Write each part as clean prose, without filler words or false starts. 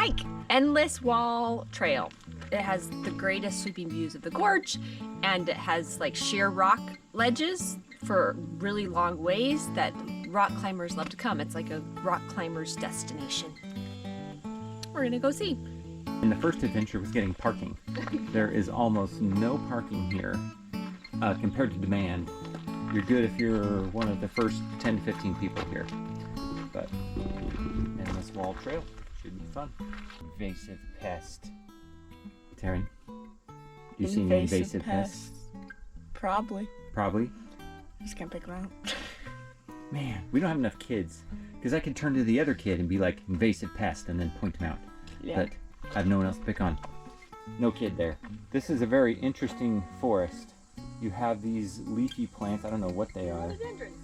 hike. Endless Wall Trail. It has the greatest sweeping views of the gorge, and it has like sheer rock ledges for really long ways that rock climbers love to come. It's like a rock climber's destination. We're gonna go see. And the first adventure was getting parking. There is almost no parking here compared to demand. You're good if you're one of the first 10 to 15 people here. But Endless Wall Trail should be fun. Invasive pest. Taryn, you seen any invasive pests? Probably. Probably. Just can't pick them out. Man, we don't have enough kids. Because I could turn to the other kid and be like, invasive pest, and then point them out. Yeah. But I have no one else to pick on. No kid there. This is a very interesting forest. You have these leafy plants. I don't know what they are. Rhododendrons.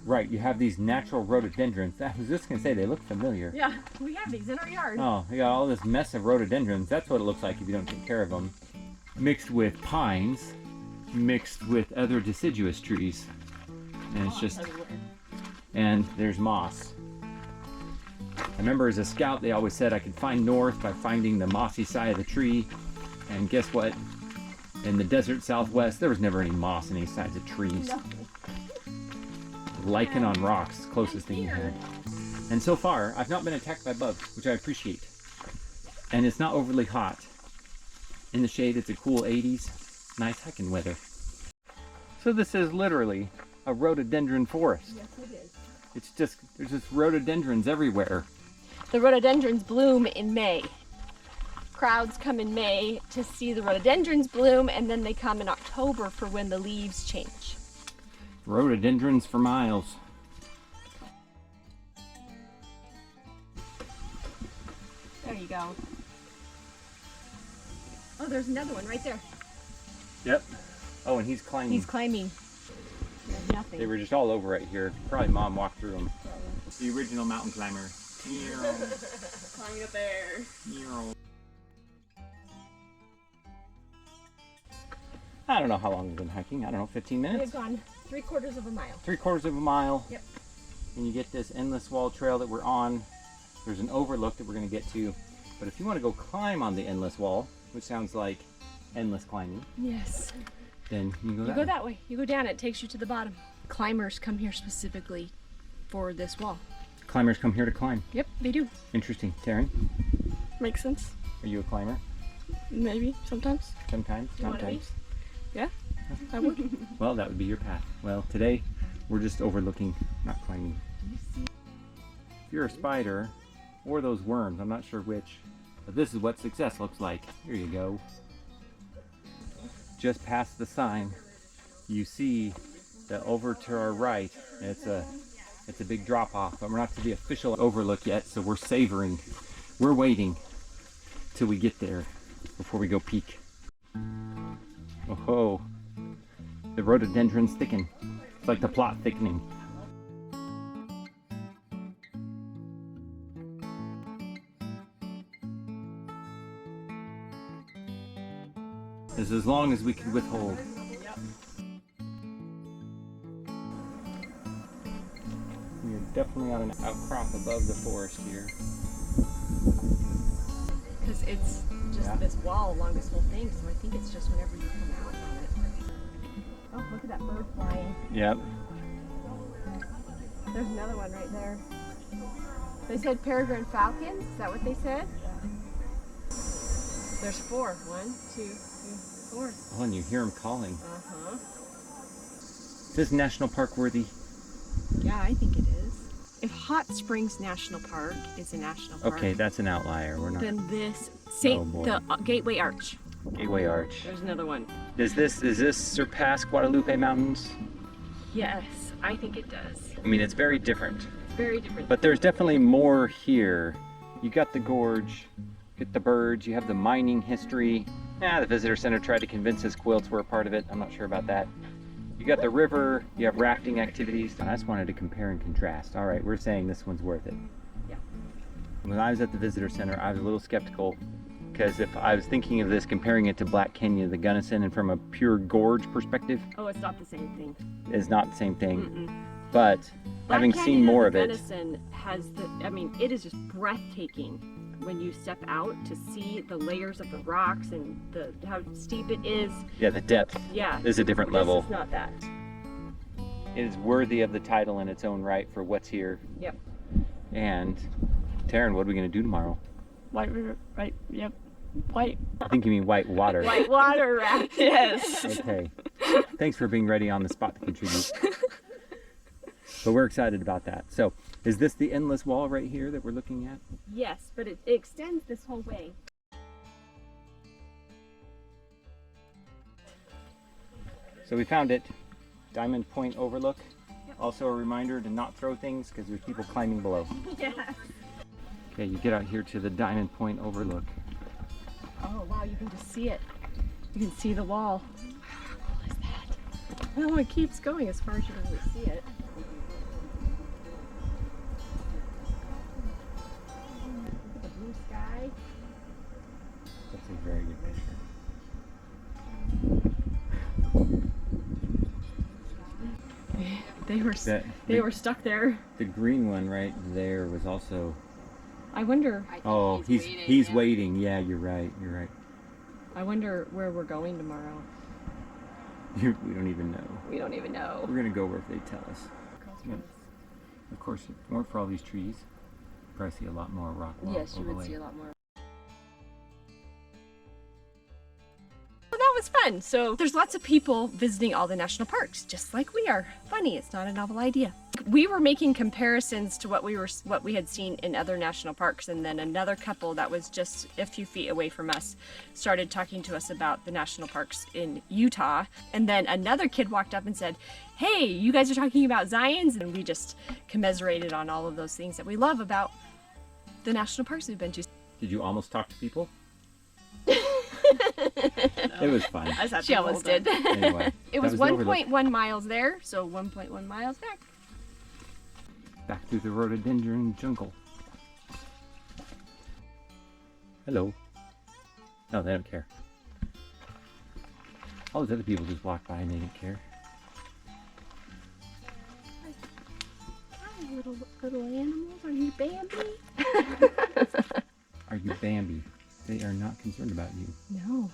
Right, you have these natural rhododendrons. I was just going to say, they look familiar. Yeah, we have these in our yard. Oh, you got all this mess of rhododendrons. That's what it looks like if you don't take care of them. Mixed with pines, mixed with other deciduous trees. And it's just... And there's moss. I remember as a scout, they always said I could find north by finding the mossy side of the tree. And guess what? In the desert southwest, there was never any moss in any sides of trees. No. Lichen on rocks, closest thing you had. And so far, I've not been attacked by bugs, which I appreciate. And it's not overly hot. In the shade, it's a cool 80s. Nice hiking weather. So this is literally a rhododendron forest. Yes, it is. It's just, there's just rhododendrons everywhere. The rhododendrons bloom in May. Crowds come in May to see the rhododendrons bloom, and then they come in October for when the leaves change. Rhododendrons for miles. There you go. Oh, there's another one right there. Yep. Oh, and he's climbing. He's climbing. There's nothing. They were just all over right here. Probably Mom walked through them. The original mountain climber. Climbing up there. I don't know how long we've been hiking. I don't know, 15 minutes? We've gone 3/4 of a mile. 3/4 of a mile. Yep. And you get this Endless Wall Trail that we're on. There's an overlook that we're going to get to. But if you want to go climb on the Endless Wall, which sounds like endless climbing, Yes. then you can go You go that way. You go down, it takes you to the bottom. Climbers come here specifically for this wall. Climbers come here to climb. Yep, they do. Interesting. Taryn, Makes sense. are you a climber? Maybe, sometimes. Sometimes? You wanna Sometimes. Yeah, I would. Well, that would be your path. Well, today we're just overlooking, not climbing. If you're a spider, or those worms, I'm not sure which, but this is what success looks like. Here you go. Just past the sign, you see that over to our right, it's a big drop off, but we're not to the official overlook yet, so we're savoring. We're waiting till we get there before we go peek. Oh, the rhododendrons thicken. It's like the plot thickening. This is as long as we can withhold. We are definitely on an outcrop above the forest here. Because it's just this wall along this whole thing, so I think it's just whenever you come out on it. Oh, look at that bird flying. Yep. There's another one right there. They said peregrine falcons, is that what they said? There's 4. 1, 2, 3, 4. Oh, and you hear them calling. Uh-huh. Is this national park worthy? Yeah, I think it is. If Hot Springs National Park is a national park, Okay, that's an outlier. We're not. then this Oh, boy. the Gateway Arch. Gateway Arch. There's another one. Does this surpass Guadalupe Mountains? Yes, I think it does. I mean, it's very different, Very different. but there's definitely more here. You got the gorge, you get the birds, you have the mining history. The visitor center tried to convince us quilts were a part of it. I'm not sure about that. You got the river, you have rafting activities. I just wanted to compare and contrast. All right, we're saying this one's worth it. Yeah. When I was at the visitor center, I was a little skeptical because if I was thinking of this, comparing it to Black Canyon, the Gunnison, and from a pure gorge perspective, Oh, it's not the same thing. is not the same thing. Mm-mm. But Black having Canyon seen and more the of it, Gunnison has the, I mean, it is just breathtaking. when you step out to see the layers of the rocks and how steep it is. Yeah, the depth Yeah. is a different level. This is not that. It is worthy of the title in its own right for what's here. Yep. And Taryn, what are we going to do tomorrow? White river, right? Yep. White. I think you mean white water. White water raft. Yes. Okay. Thanks for being ready on the spot to contribute. But we're excited about that. So, is this the endless wall right here that we're looking at? Yes, but it extends this whole way. So we found it. Diamond Point Overlook. Also a reminder to not throw things because there's people climbing below. Yes. Okay, you get out here to the Diamond Point Overlook. Oh wow, you can just see it. You can see the wall. How cool is that? Oh, it keeps going as far as you can really see it. The blue sky. That's a very good picture. They were stuck there. The green one right there was also. I wonder. Oh, he's waiting. Yeah, you're right. You're right. I wonder where we're going tomorrow. We don't even know. We don't even know. We're gonna go where they tell us. Yeah. Of course, if it weren't for all these trees, you'd probably see a lot more rock wall Yes, you would overlay. see a lot more. Well, that was fun. So there's lots of people visiting all the national parks, just like we are. Funny, it's not a novel idea. We were making comparisons to what we had seen in other national parks, and then another couple that was just a few feet away from us started talking to us about the national parks in Utah. And then another kid walked up and said, "Hey, you guys are talking about Zions," and we just commiserated on all of those things that we love about the national parks we've been to. Did you almost talk to people? It was fun. I just had She to almost hold did. Anyway, It was that the overlook. 1.1 miles there, so 1.1 miles back. Back through the rhododendron jungle. Hello. No, they don't care. All those other people just walked by and they didn't care. Hi, little animals. Are you Bambi? Are you Bambi? They are not concerned about you. No.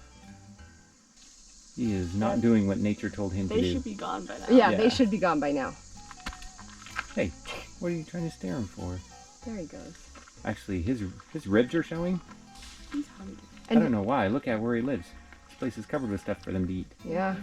He is not doing what nature told him to They do. should be gone by now. Yeah, Yeah. they should be gone by now. Hey, what are you trying to stare him for? There he goes. Actually, his ribs are showing. He's hungry. I don't know why. Look at where he lives. This place is covered with stuff for them to eat. Yeah.